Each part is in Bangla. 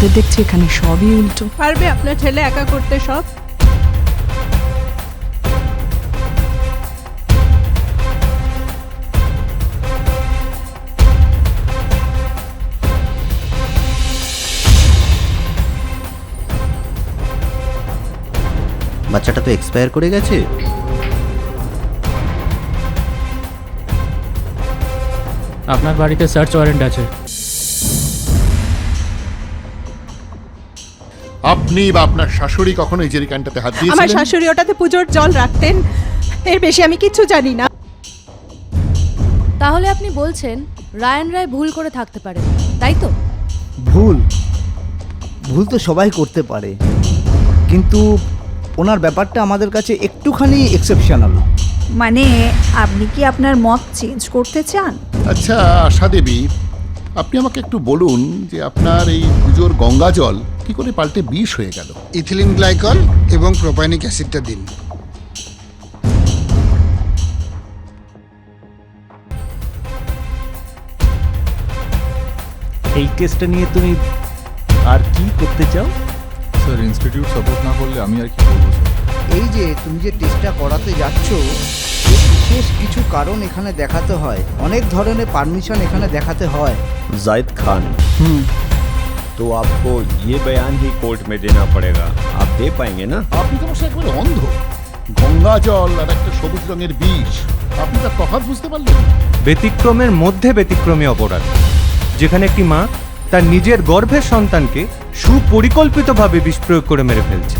আমাদের দেখছি এখানে সবই উল্টো। পারবে আপনার ছেলে একা করতে সব? বাচ্চাটা তো এক্সপায়ার করে গেছে। আপনার বাড়িতে সার্চ ওয়ারেন্ট আছে। আপনি বা আপনার শাশুড়ি কখনো এই জেরিকানটাতে হাত আমার দিয়েছিলেন? শাশুড়ি ওটাতে পুজোর জল রাখতেন, এর বেশি আমি কিচ্ছু জানি না। তাহলে আপনি বলছেন রায়ান রায় ভুল করে থাকতে পারে, তাই তো? ভুল তো সবাই করতে পারে, কিন্তু ওনার ব্যাপারটা আমাদের কাছে একটুখানি এক্সেপশনাল। মানে আপনি কি আপনার মত চেঞ্জ করতে চান? আচ্ছা আশা দেবী, আপনি আমাকে একটু বলুন যে আপনার এই পুজোর গঙ্গা জল কি করে পাল্টে বিষ হয়ে গেল? ইথিলিন গ্লাইকল এবং প্রোপাইনিক অ্যাসিডটা দিন। এই কেসটা নিয়ে তুমি আর কি করতে চাও? স্যার ইনস্টিটিউট সাপোর্ট না করলে আমি আর কি করবো স্যার? এই যে তুমি যে টেস্টটা করাতে যাচ্ছ, এর বিশেষ কিছু কারণ এখানে দেখাতে হয়, অনেক ধরনের পারমিশন এখানে দেখাতে হয়। जाहिद खान, तो आपको ये बयान ही कोर्ट में देना पड़ेगा। आप दे पाएंगे ना? আপনি তো মশাই একবারে অন্ধ। গঙ্গা জল আর একটা সবুজ রঙের বিষ, আপনি তার তফাৎ বুঝতে পারলেন না? ব্যতিক্রমের মধ্যে ব্যতিক্রমী অপরাধ, যেখানে একটি মা তার নিজের গর্ভের সন্তানকে সুপরিকল্পিতভাবে বিষ প্রয়োগ করে মেরে ফেলছে।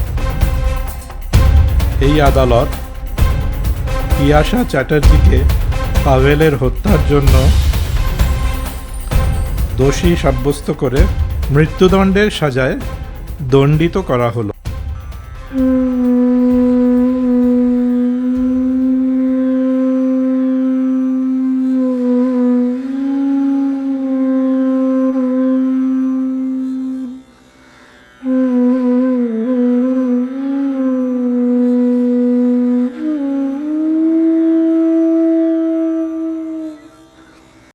এই আদালত পিয়াসা চ্যাটার্জিকে পাভেলের হত্যার জন্য দোষী সাব্যস্ত করে মৃত্যুদণ্ডের সাজায় দণ্ডিত করা হলো।